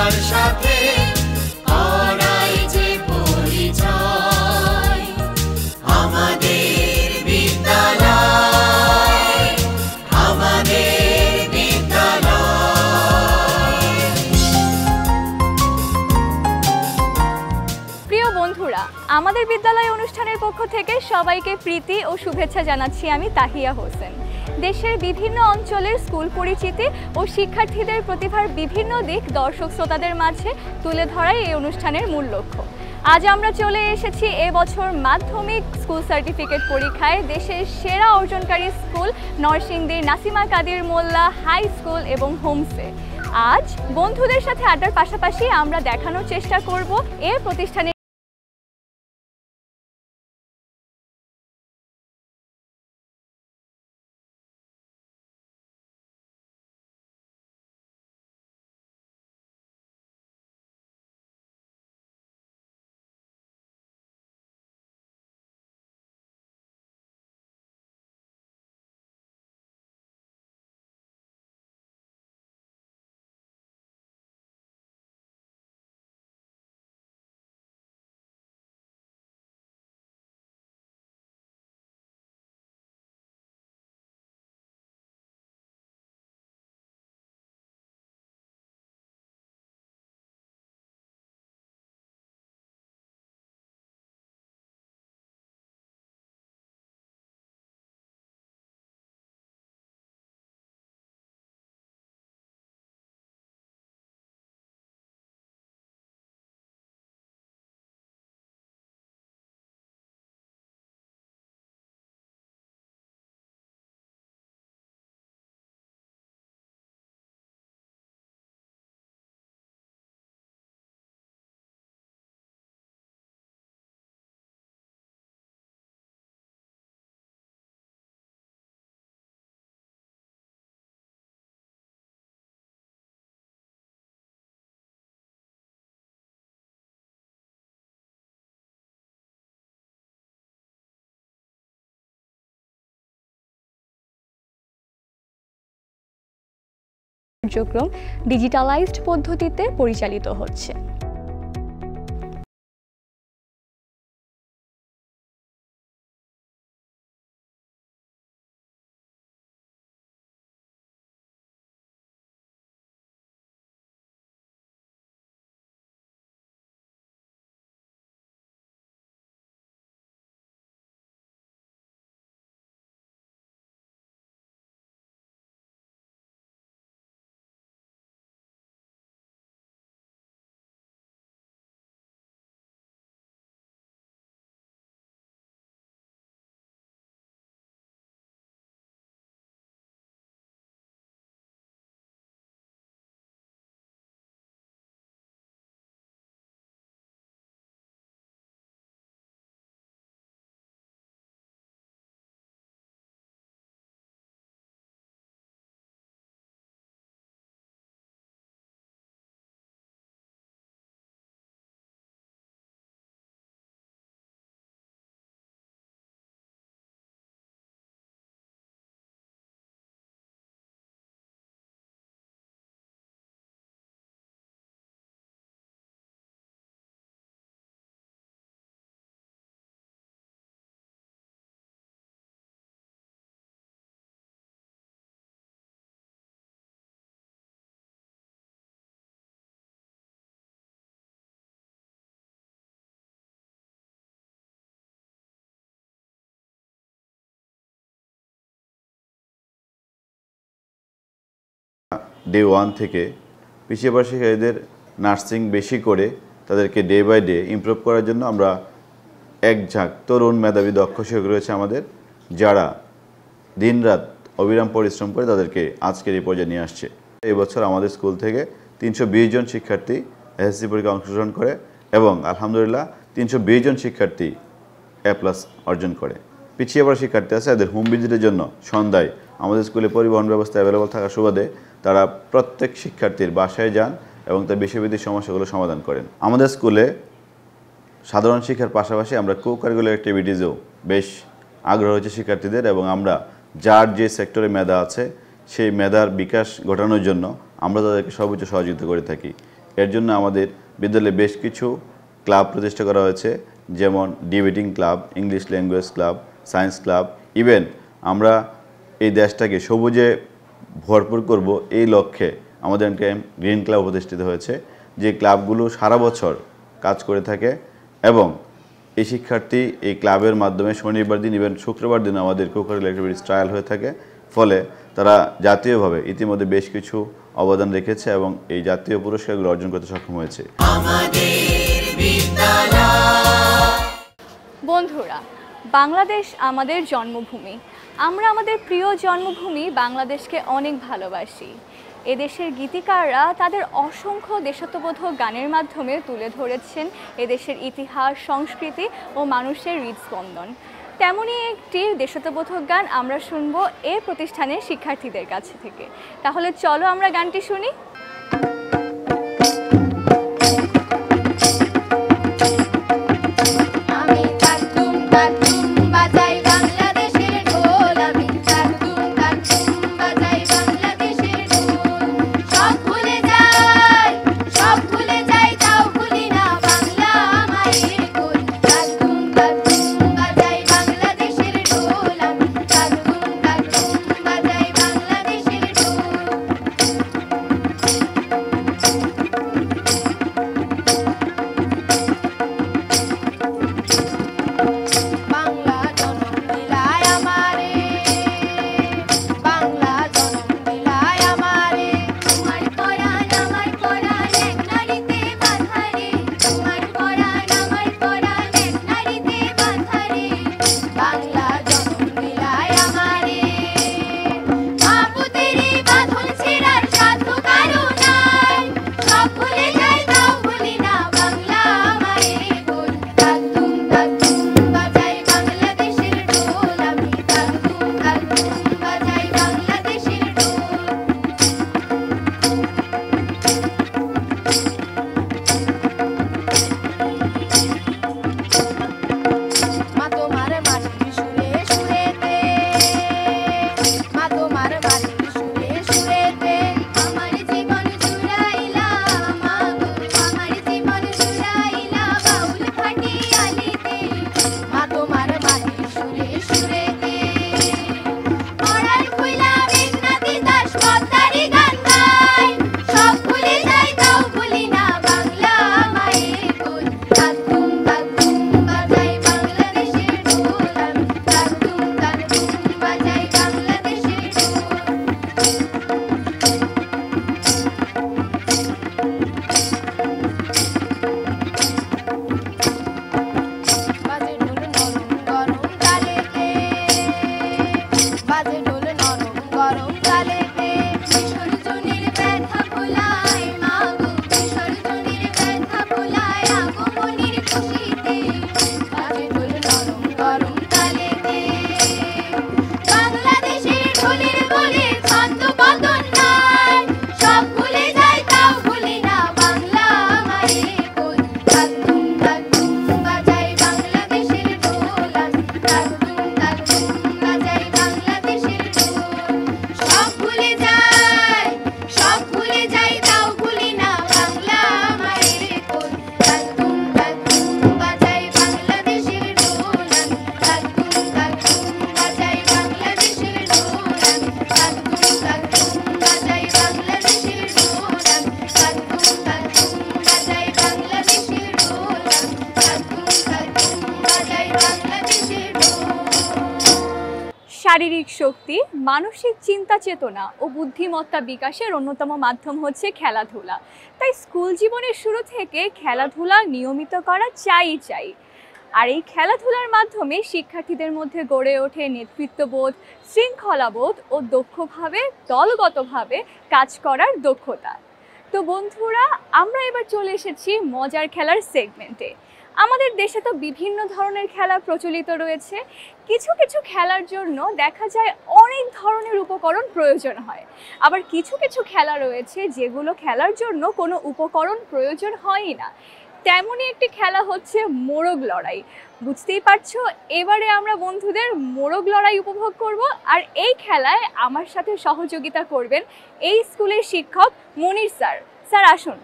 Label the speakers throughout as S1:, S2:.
S1: শিক্ষার সাথে করাই যে পরিচয় আমাদের বিদ্যালয় আমাদের বিদ্যালয়।
S2: প্রিয় বন্ধুরা, আমাদের বিদ্যালয় অনুষ্ঠানের পক্ষ থেকে সবাইকে প্রীতি ও শুভেচ্ছা জানাচ্ছি আমি তাহিয়া হোসেন। দেশের বিভিন্ন অঞ্চলের স্কুল পরিচিতি ও শিক্ষার্থীদের প্রতিভার বিভিন্ন দিক দর্শক শ্রোতাদের মাঝে তুলে ধরাই এই অনুষ্ঠানের মূল লক্ষ্য। আজ আমরা চলে এসেছি এবছর মাধ্যমিক স্কুল সার্টিফিকেট পরীক্ষায় দেশের সেরা অর্জনকারী স্কুল নরসিংদীর নাসিমা কাদির মোল্লা হাই স্কুল এবং হোমসে। আজ বন্ধুদের সাথে আড্ডার পাশাপাশি আমরা দেখানোর চেষ্টা করব এর প্রতিষ্ঠানের কার্যক্রম ডিজিটালাইজড পদ্ধতিতে পরিচালিত হচ্ছে।
S3: ডে 1 থেকে পিছিয়ে পড়া শিক্ষার্থীদের নার্সিং বেশি করে তাদেরকে ডে বাই ডে ইমপ্রুভ করার জন্য আমরা এক ঝাঁক তরুণ মেধাবী দক্ষ শিক্ষক রয়েছে আমাদের, যারা দিনরাত অবিরাম পরিশ্রম করে তাদেরকে আজকের এই পর্যায়ে নিয়ে আসছে। এবছর আমাদের স্কুল থেকে 320 জন শিক্ষার্থী এসএসসি পরীক্ষায় অংশগ্রহণ করে এবং আলহামদুলিল্লাহ 320 জন শিক্ষার্থী A+ অর্জন করে। পিছিয়ে পড়া শিক্ষার্থী আছে, এদের হোম ভিজিটের জন্য সন্ধ্যায় আমাদের স্কুলে পরিবহন ব্যবস্থা অ্যাভেলেবল থাকার সুবাদে তারা প্রত্যেক শিক্ষার্থীর বাসায় যান এবং তার বিষয়ভিত্তিক সমস্যাগুলো সমাধান করেন। আমাদের স্কুলে সাধারণ শিক্ষার পাশাপাশি আমরা কো-কারিকুলার অ্যাক্টিভিটিসেও বেশ আগ্রহ হচ্ছে শিক্ষার্থীদের, এবং আমরা যার যে সেক্টরে মেধা আছে সেই মেধার বিকাশ ঘটানোর জন্য আমরা তাদেরকে সর্বোচ্চ সহযোগিতা করে থাকি। এর জন্য আমাদের বিদ্যালয়ে বেশ কিছু ক্লাব প্রতিষ্ঠা করা হয়েছে, যেমন debating club, English language club, science club. Even আমরা এই দেশটাকে সবুজে ভরপুর করব এই লক্ষ্যে আমাদের গ্রিন ক্লাব প্রতিষ্ঠিত হয়েছে, যে ক্লাবগুলো সারা বছর কাজ করে থাকে এবং এই শিক্ষার্থী এই ক্লাবের মাধ্যমে শনিবার দিন ইভেন শুক্রবার দিন আমাদের কোকারিকুলার অ্যাক্টিভিটিস ট্রায়াল হয়ে থাকে। ফলে তারা জাতীয়ভাবে ইতিমধ্যে বেশ কিছু অবদান রেখেছে এবং এই জাতীয় পুরস্কারগুলো অর্জন করতে সক্ষম হয়েছে।
S2: বন্ধুরা, বাংলাদেশ আমাদের জন্মভূমি। আমরা আমাদের প্রিয় জন্মভূমি বাংলাদেশকে অনেক ভালোবাসি। এদেশের গীতিকাররা তাদের অসংখ্য দেশাত্মবোধক গানের মাধ্যমে তুলে ধরেছেন এদেশের ইতিহাস, সংস্কৃতি ও মানুষের হৃদস্পন্দন। তেমনই একটি দেশাত্মবোধক গান আমরা শুনবো এই প্রতিষ্ঠানের শিক্ষার্থীদের কাছ থেকে। তাহলে চলো আমরা গানটি শুনি। শারীরিক শক্তি, মানসিক চিন্তা চেতনা ও বুদ্ধিমত্তা বিকাশের অন্যতম মাধ্যম হচ্ছে খেলাধুলা। তাই স্কুল জীবনের শুরু থেকে খেলাধুলা নিয়মিত করা চাই। আর এই খেলাধুলার মাধ্যমে শিক্ষার্থীদের মধ্যে গড়ে ওঠে নেতৃত্ববোধ, শৃঙ্খলাবোধ ও দক্ষভাবে দলগতভাবে কাজ করার দক্ষতা। তো বন্ধুরা, আমরা এবার চলে এসেছি মজার খেলার সেগমেন্টে। আমাদের দেশে তো বিভিন্ন ধরনের খেলা প্রচলিত রয়েছে। কিছু কিছু খেলার জন্য দেখা যায় অনেক ধরনের উপকরণ প্রয়োজন হয়, আবার কিছু কিছু খেলা রয়েছে যেগুলো খেলার জন্য কোনো উপকরণ প্রয়োজন হয়ই না। তেমনই একটি খেলা হচ্ছে মোরগ লড়াই। বুঝতেই পারছো, এবারে আমরা বন্ধুদের মোরগ লড়াই উপভোগ করব। আর এই খেলায় আমার সাথে সহযোগিতা করবেন এই স্কুলের শিক্ষক মনির স্যার। স্যার আসুন।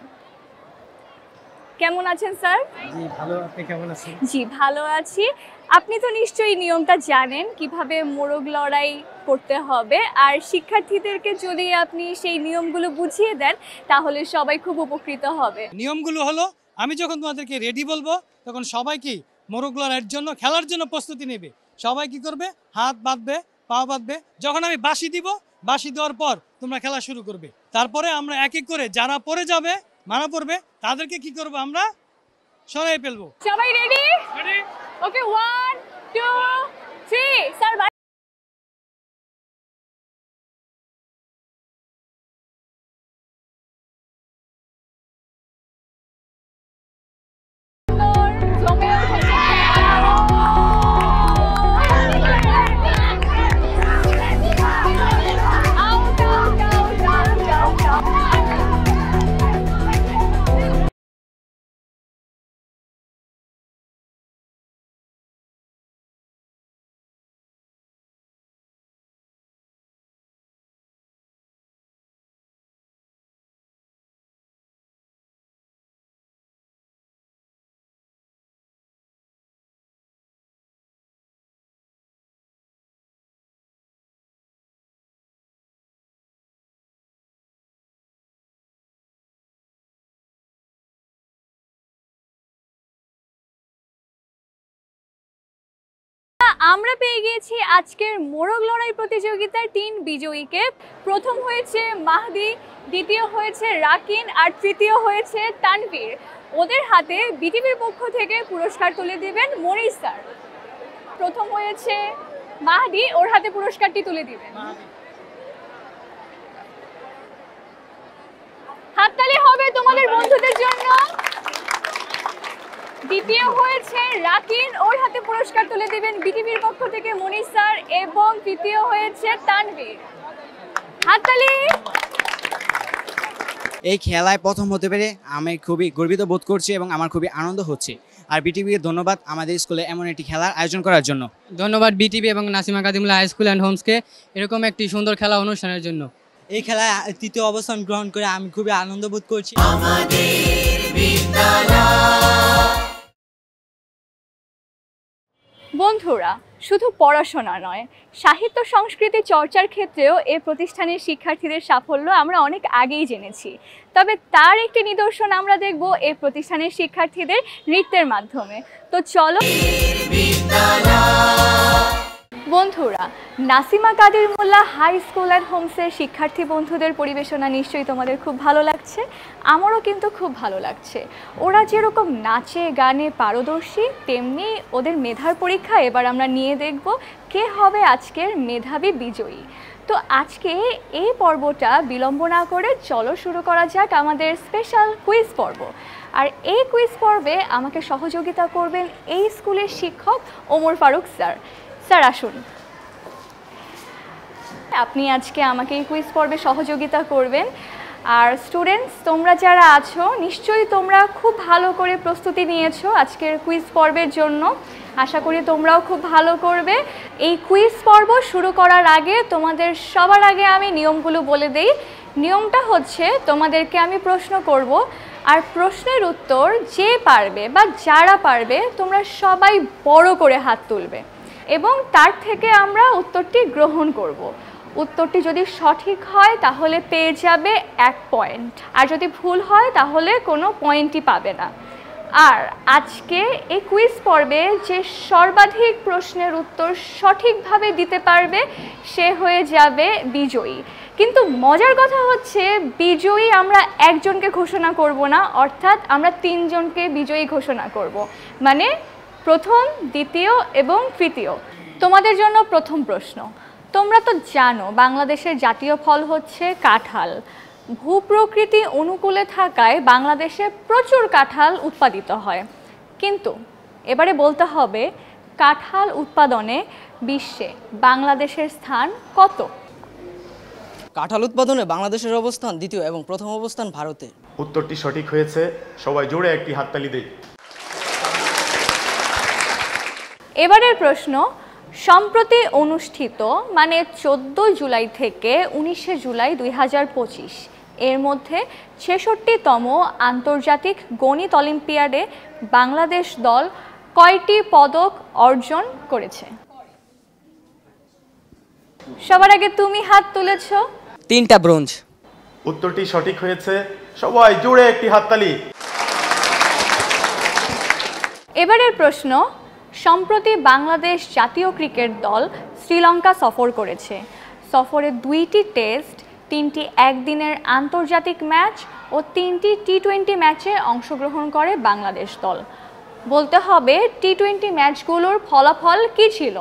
S2: কেমন আছেন স্যার?
S4: জি ভালো, আপনি কেমন আছেন?
S2: জি ভালো আছি। আপনি তো নিশ্চয়ই নিয়মটা জানেন কিভাবে মোরগ লড়াই করতে হবে, আর শিক্ষার্থীদেরকে যদি আপনি সেই নিয়মগুলো বুঝিয়ে দেন তাহলে সবাই খুব উপকৃত হবে।
S4: নিয়মগুলো হলো, আমি যখন তোমাদেরকে রেডি বলবো তখন সবাই কি মোরগ লড়াইয়ের জন্য খেলার জন্য প্রস্তুতি নেবে। সবাই কি করবে? হাত বাঁধবে, পা বাঁধবে। যখন আমি বাঁশি দিব, বাঁশি দেওয়ার পর তোমরা খেলা শুরু করবে। তারপরে আমরা এক এক করে যারা পড়ে যাবে, মারা পড়বে, তাদেরকে কি করবো? আমরা সরাই ফেলবো।
S2: সবাই রেডি? ওকে 1 2 3 স্যার। আমরা পেয়ে গিয়েছি আজকের মোরগ লড়াই প্রতিযোগিতার 3 বিজয়ীকে। প্রথম হয়েছে মাহদি, দ্বিতীয় হয়েছে রাকিন, আর তৃতীয় হয়েছে তানভীর। ওদের হাতে বিটিভির পক্ষ থেকে পুরস্কার তুলে দিবেন মনির স্যার। প্রথম হয়েছে মাহদি, ওর হাতে পুরস্কারটি তুলে দিবেন। হাততালি হবে তোমাদের বন্ধুদের জন্য। দ্বিতীয় হয়েছে রাকিন, ওর হাতে পুরস্কার তুলে দিবেন বিটিভির পক্ষ থেকে মনির স্যার। এবং তৃতীয় হয়েছে তানভীর। হাততালি।
S5: এই খেলায় প্রথম হতে পেরে আমি খুবই গর্বিত বোধ করছি এবং আমার খুবই আনন্দ হচ্ছে। আর বিটিভিকে ধন্যবাদ আমাদের স্কুলে এমন একটি খেলার আয়োজন করার জন্য।
S6: ধন্যবাদ বিটিভি এবং নাসিমা কাদিমুল্লাহ হাই স্কুল অ্যান্ড হোমসকে এরকম একটি সুন্দর খেলা অনুষ্ঠানের জন্য।
S5: এই খেলায় তৃতীয় অবস্থান গ্রহণ করে আমি খুবই আনন্দ বোধ করছি।
S1: আমাদের বিদ্যালয়।
S2: বন্ধুরা, শুধু পড়াশোনা নয়, সাহিত্য সংস্কৃতি চর্চার ক্ষেত্রেও এই প্রতিষ্ঠানের শিক্ষার্থীদের সাফল্য আমরা অনেক আগেই জেনেছি। তবে তার একটি নিদর্শন আমরা দেখব এই প্রতিষ্ঠানের শিক্ষার্থীদের নৃত্যের মাধ্যমে। তো চলো বন্ধুরা, নাসিমা কাদিমুল্লাহ হাই স্কুল অ্যান্ড হোমসের শিক্ষার্থী বন্ধুদের পরিবেশনা নিশ্চয়ই তোমাদের খুব ভালো লাগছে। আমারও কিন্তু খুব ভালো লাগছে। ওরা যেরকম নাচে গানে পারদর্শী, তেমনি ওদের মেধার পরীক্ষা এবার আমরা নিয়ে দেখব কে হবে আজকের মেধাবী বিজয়ী। তো আজকে এই পর্বটা বিলম্ব না করে চলো শুরু করা যাক আমাদের স্পেশাল কুইজ পর্ব। আর এই কুইজ পর্বে আমাকে সহযোগিতা করবেন এই স্কুলের শিক্ষক ওমর ফারুক স্যার। স্যার আসুন, আপনি আজকে আমাকে এই কুইজ পর্বে সহযোগিতা করবেন। আর স্টুডেন্টস, তোমরা যারা আছো নিশ্চয়ই তোমরা খুব ভালো করে প্রস্তুতি নিয়েছো আজকের কুইজ পর্বের জন্য। আশা করি তোমরাও খুব ভালো করবে। এই কুইজ পর্ব শুরু করার আগে তোমাদের সবার আগে আমি নিয়মগুলো বলে দেই। নিয়মটা হচ্ছে, তোমাদেরকে আমি প্রশ্ন করব, আর প্রশ্নের উত্তর যে পারবে বা যারা পারবে তোমরা সবাই বড় করে হাত তুলবে এবং তার থেকে আমরা উত্তরটি গ্রহণ করব। উত্তরটি যদি সঠিক হয় তাহলে পেয়ে যাবে 1 পয়েন্ট, আর যদি ভুল হয় তাহলে কোনো পয়েন্টই পাবে না। আর আজকে এই কুইজ পর্বে যে সর্বাধিক প্রশ্নের উত্তর সঠিকভাবে দিতে পারবে সে হয়ে যাবে বিজয়ী। কিন্তু মজার কথা হচ্ছে, বিজয়ী আমরা একজনকে ঘোষণা করব না, অর্থাৎ আমরা 3 জনকে বিজয়ী ঘোষণা করব। মানে প্রথম, দ্বিতীয় এবং তৃতীয়। তোমাদের জন্য প্রথম প্রশ্ন। তোমরা তো জানো বাংলাদেশের জাতীয় ফল হচ্ছে কাঁঠাল। ভূপ্রকৃতি অনুকূলে থাকায় বাংলাদেশে প্রচুর কাঁঠাল উৎপাদিত হয়। কিন্তু এবারে বলতে হবে, কাঁঠাল উৎপাদনে বিশ্বে বাংলাদেশের স্থান কত?
S7: কাঁঠাল উৎপাদনে বাংলাদেশের অবস্থান দ্বিতীয় এবং প্রথম অবস্থান ভারতে।
S8: উত্তরটি সঠিক হয়েছে, সবাই জোরে একটি হাততালি দেই।
S2: এবারের প্রশ্ন, সম্প্রতি অনুষ্ঠিত মানে 14 জুলাই থেকে 19 জুলাই 2025 এর মধ্যে ৬৬তম আন্তর্জাতিক গণিত অলিম্পিয়াডে বাংলাদেশ দল কয়টি পদক অর্জন করেছে? সবার আগে তুমি হাত তুলেছ।
S7: 3টা ব্রোঞ্জ।
S8: উত্তরটি সঠিক হয়েছে, সবাই জোরে একটি হাততালি।
S2: এবারের প্রশ্ন, সম্প্রতি বাংলাদেশ জাতীয় ক্রিকেট দল শ্রীলঙ্কা সফর করেছে। সফরে 2টি টেস্ট, 3টি একদিনের আন্তর্জাতিক ম্যাচ ও 3টি টি-20 ম্যাচে অংশগ্রহণ করে বাংলাদেশ দল। বলতে হবে টি-20 ম্যাচগুলোর ফলাফল কি ছিল?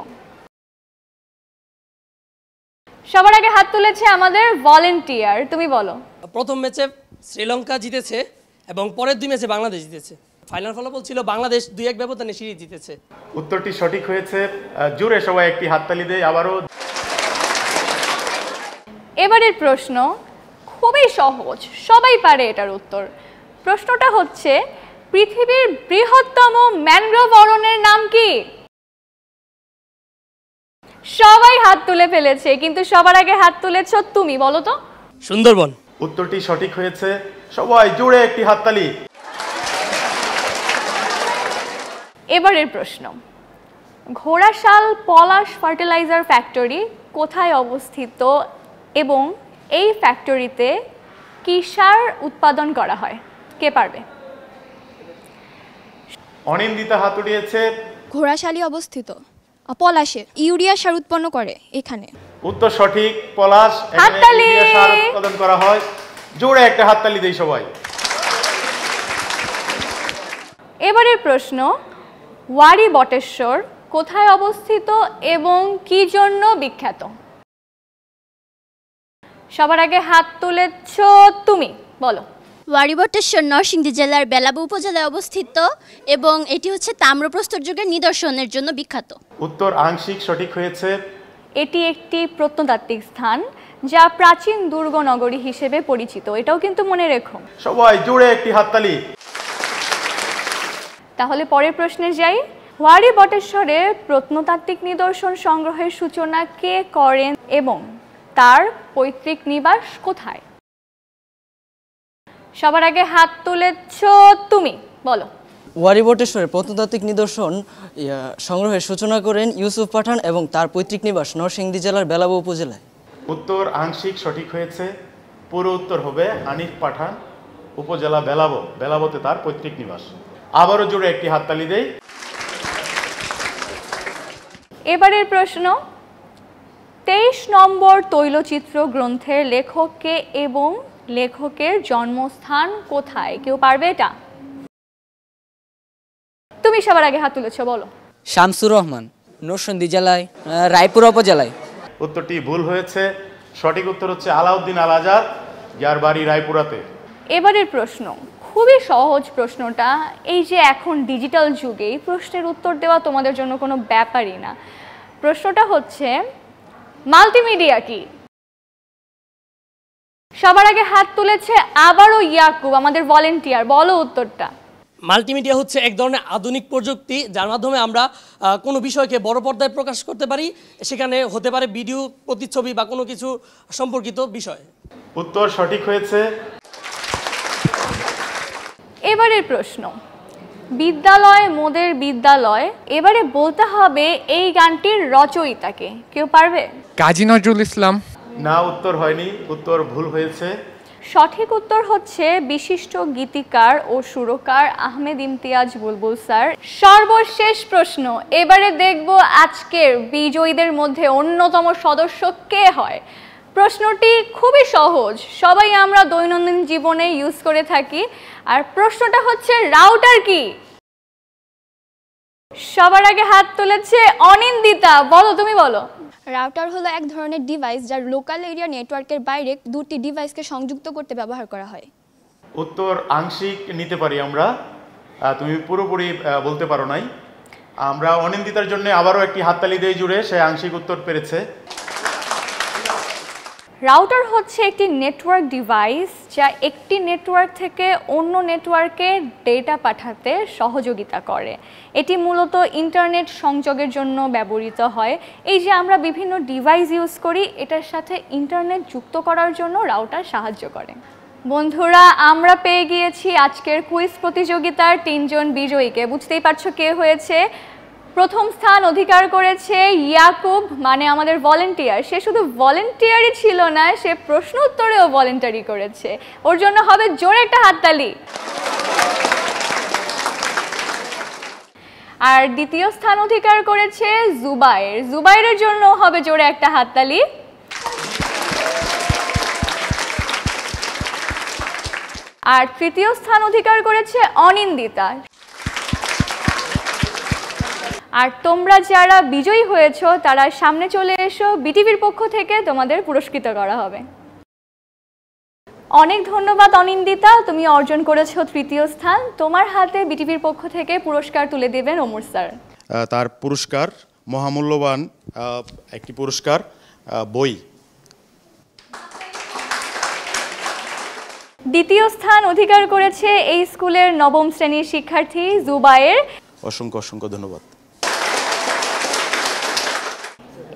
S2: সবার আগে হাত তুলেছে আমাদের ভলেন্টিয়ার, তুমি বলো।
S9: প্রথম ম্যাচে শ্রীলঙ্কা জিতেছে এবং পরের 2 ম্যাচে বাংলাদেশ জিতেছে। ফাইনাল ফলাফল ছিল বাংলাদেশ 2-1 ব্যবধানে সিরিজ জিতেছে।
S8: উত্তরটি সঠিক হয়েছে, জোরে সবাই একটি হাততালি দেয় আবারও।
S2: এবারের প্রশ্ন খুবই সহজ, সবাই পারে এটার উত্তর। প্রশ্নটা হচ্ছে, পৃথিবীর বৃহত্তম ম্যানগ্রোভ অরণ্যের নাম কি? সবাই হাত তুলে ফেলেছে, কিন্তু সবার আগে হাত তুলেছ তুমি, বলো তো।
S9: সুন্দরবন।
S8: উত্তরটি সঠিক হয়েছে, সবাই জোরে একটি হাততালি।
S2: এবারের প্রশ্ন, ঘোড়াশাল পলাশ ফার্টিলাইজার ফ্যাক্টরি কোথায় অবস্থিত এবং এই ফ্যাক্টরিতে কি সার উৎপাদন করা হয়? কে পারবে?
S8: অনিন্দিতা হাত উঠিয়েছে।
S10: ঘোড়াশালী অবস্থিত, পলাশে ইউরিয়া সার উৎপন্ন করে এখানে।
S8: উত্তর সঠিক, পলাশ। এখানে ইউরিয়া সার উৎপাদন করা হয়। জোরে একটা হাততালি দেই সবাই।
S2: এবারের প্রশ্ন, ওয়ারী বটেশ্বর কোথায় অবস্থিত এবং কি জন্য বিখ্যাত? সবার আগে হাত তুলেছ তুমি, বলো।
S10: ওয়ারী বটেশ্বর নরসিংদী জেলার বেলাব উপজেলায় অবস্থিত এবং এটি হচ্ছে তাম্রপ্রস্তর যুগের নিদর্শনের জন্য বিখ্যাত।
S8: উত্তর আংশিক সঠিক হয়েছে।
S2: এটি একটি প্রত্নতাত্ত্বিক স্থান যা প্রাচীন দুর্গ নগরী হিসেবে পরিচিত, এটাও কিন্তু মনে রেখো।
S8: সবাই জোরে একটি হাততালি।
S2: তাহলে পরের প্রশ্নে যাই। ওয়ারী বটেশ্বরে প্রত্নতাত্ত্বিক নিদর্শন সংগ্রহের সূচনা কে করেন এবং তার পৈতৃক নিবাস কোথায়? সবার আগে হাত তুলেছ তুমি, বলো।
S7: ওয়ারী বটেশ্বরের প্রত্নতাত্ত্বিক নিদর্শন সংগ্রহের সূচনা করেন ইউসুফ পাঠান এবং তার পৈতৃক নিবাস নরসিংদী জেলার বেলাব উপজেলায়।
S8: উত্তর আংশিক সঠিক হয়েছে, পুরো উত্তর হবে হানিফ পাঠান, উপজেলা বেলাব, বেলাবতে তার পৈতৃক নিবাস। আবারও জোরে একটি হাততালি দেই।
S2: এবারের প্রশ্ন, 23 নম্বর তৈলচিত্র গ্রন্থের লেখককে এবং লেখকের জন্মস্থান কোথায়? কেউ পারবে এটা? তুমি সবার আগে হাত তুলেছ, বলো।
S7: শামসুর রহমান, নরসিংদী জেলায় রায়পুর উপজেলায়।
S8: উত্তরটি ভুল হয়েছে, সঠিক উত্তর হচ্ছে আলাউদ্দিন আল আজাদ, যার বাড়ি রায়পুরাতে।
S2: এবারের প্রশ্ন খুবই সহজ। প্রশ্নটা, এই যে এখন ডিজিটাল যুগে এই প্রশ্নের উত্তর দেওয়া তোমাদের জন্য কোনো ব্যাপারই না। প্রশ্নটা হচ্ছে, মাল্টিমিডিয়া কি? সবার আগে হাত তুলেছে আবারও ইয়াকুব, আমাদের ভলেন্টিয়ার, বলো উত্তরটা।
S9: মাল্টিমিডিয়া হচ্ছে এক ধরনের আধুনিক প্রযুক্তি যার মাধ্যমে আমরা কোনো বিষয়কে বড় পর্দায় প্রকাশ করতে পারি। সেখানে হতে পারে ভিডিও, প্রতিচ্ছবি বা কোনো কিছু সম্পর্কিত বিষয়।
S8: উত্তর সঠিক হয়েছে।
S2: এবারের প্রশ্ন, বিদ্যালয় মোদের বিদ্যালয়, এবারে বলতে হবে এই গানটির রচয়িতাকে। কেউ পারবে?
S11: কাজী নজরুল ইসলাম।
S8: না, উত্তর হয়নি, উত্তর ভুল হয়েছে।
S2: সঠিক উত্তর হচ্ছে বিশিষ্ট গীতিকার ও সুরকার আহমেদ ইমতিয়াজ বুলবুল স্যার। সর্বশেষ প্রশ্ন, এবারে দেখব আজকের বিজয়ীদের মধ্যে অন্যতম সদস্য কে হয়। প্রশ্নটি খুবই সহজ, সবাই আমরা দৈনন্দিন জীবনে ইউজ করে থাকি। আর প্রশ্নটা হচ্ছে, রাউটার কি? সবার আগে হাত তুলেছে অনিন্দিতা, বলো, তুমি বলো।
S10: রাউটার হলো এক ধরনের ডিভাইস যার লোকাল এরিয়া নেটওয়ার্কের বাইরে দুটি ডিভাইসকে সংযুক্ত করতে ব্যবহার করা হয়।
S8: উত্তর আংশিক নিতে পারি আমরা, তুমি পুরোপুরি বলতে পারো নাই। আমরা অনিন্দিতার জন্য আবারও একটি হাততালি দিয়ে জুড়ে, সে আংশিক উত্তর পেরেছে।
S2: রাউটার হচ্ছে একটি নেটওয়ার্ক ডিভাইস যা একটি নেটওয়ার্ক থেকে অন্য নেটওয়ার্কে ডেটা পাঠাতে সহযোগিতা করে। এটি মূলত ইন্টারনেট সংযোগের জন্য ব্যবহৃত হয়। এই যে আমরা বিভিন্ন ডিভাইস ইউজ করি, এটার সাথে ইন্টারনেট যুক্ত করার জন্য রাউটার সাহায্য করে। বন্ধুরা, আমরা পেয়ে গিয়েছি আজকের কুইজ প্রতিযোগিতার 3 জন বিজয়ীকে। বুঝতেই পারছো কে হয়েছে। প্রথম স্থান অধিকার করেছে ইয়াকুব, মানে আমাদের ভলেন্টিয়ার। সে শুধু ভলেন্টিয়ারই ছিল না, সে প্রশ্ন উত্তরেও ভলেন্টারি করেছে। ওর জন্য হবে জোরে একটা হাততালি। আর দ্বিতীয় স্থান অধিকার করেছে জুবায়ের। জুবায়েরের জন্য হবে জোরে একটা হাততালি। আর তৃতীয় স্থান অধিকার করেছে অনিন্দিতা। আর তোমরা যারা বিজয়ী হয়েছো তারা সামনে চলে এসো, বিটিভির পক্ষ থেকে তোমাদের পুরস্কৃত করা হবে। অনেক ধন্যবাদ অনিন্দিতা, তুমি অর্জন করেছো তৃতীয় স্থান। তোমার হাতে বিটিভির পক্ষ থেকে পুরস্কার তুলে দেবেন ওমর স্যার।
S8: তার পুরস্কার মহামূল্যবান একটি পুরস্কার, বই।
S2: দ্বিতীয় স্থান অধিকার করেছে এই স্কুলের নবম শ্রেণীর শিক্ষার্থী জুবায়ের।
S8: অসংখ্য অসংখ্য ধন্যবাদ।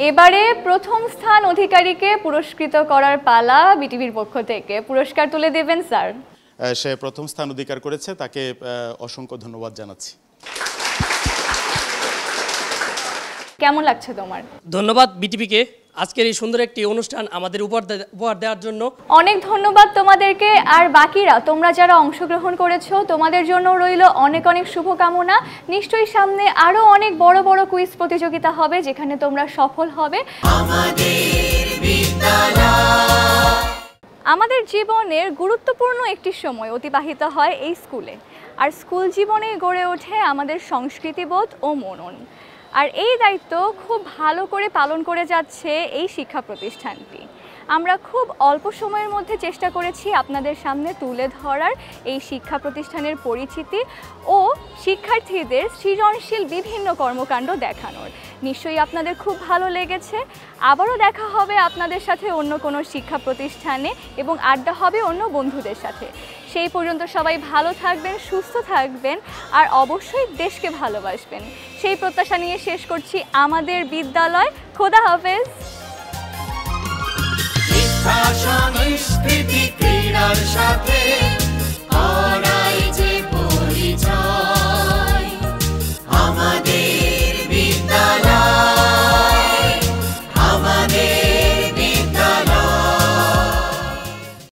S2: এবারে প্রথম স্থান অধিকারীকে পুরস্কৃত করার পালা বিটিভির পক্ষ থেকে। পুরস্কার তুলে দেবেন স্যার।
S8: সে প্রথম স্থান অধিকার করেছে, তাকে অসংখ্য ধন্যবাদ জানাচ্ছি।
S2: কেমন লাগছে তোমার?
S9: ধন্যবাদ বিটিভিকে আজকের এই সুন্দর একটি অনুষ্ঠান আমাদের উপহার দেওয়ার জন্য।
S2: অনেক ধন্যবাদ তোমাদেরকে। আর বাকিরা, তোমরা যারা অংশগ্রহণ করেছো, তোমাদের জন্য রইল অনেক অনেক শুভকামনা। নিশ্চয়ই সামনে আরো অনেক বড় বড় কুইজ প্রতিযোগিতা হবে যেখানে তোমরা সফল হবে। আমাদের জীবনের গুরুত্বপূর্ণ একটি সময় অতিবাহিত হয় এই স্কুলে। আর স্কুল জীবনে গড়ে ওঠে আমাদের সংস্কৃতিবোধ ও মনন। আর এই দায়িত্ব খুব ভালো করে পালন করে যাচ্ছে এই শিক্ষা প্রতিষ্ঠানটি। আমরা খুব অল্প সময়ের মধ্যে চেষ্টা করেছি আপনাদের সামনে তুলে ধরার এই শিক্ষা প্রতিষ্ঠানের পরিচিতি ও শিক্ষার্থীদের সৃজনশীল বিভিন্ন কর্মকাণ্ড দেখানোর। নিশ্চয়ই আপনাদের খুব ভালো লেগেছে। আবারও দেখা হবে আপনাদের সাথে অন্য কোনো শিক্ষা প্রতিষ্ঠানে এবং আড্ডা হবে অন্য বন্ধুদের সাথে। সেই পর্যন্ত সবাই ভালো থাকবেন, সুস্থ থাকবেন আর অবশ্যই দেশকে ভালোবাসবেন। সেই প্রত্যাশা নিয়ে শেষ করছি আমাদের বিদ্যালয়। খোদা হাফেজ।
S1: শিক্ষা সংস্কৃতি ক্রীড়ার সাথে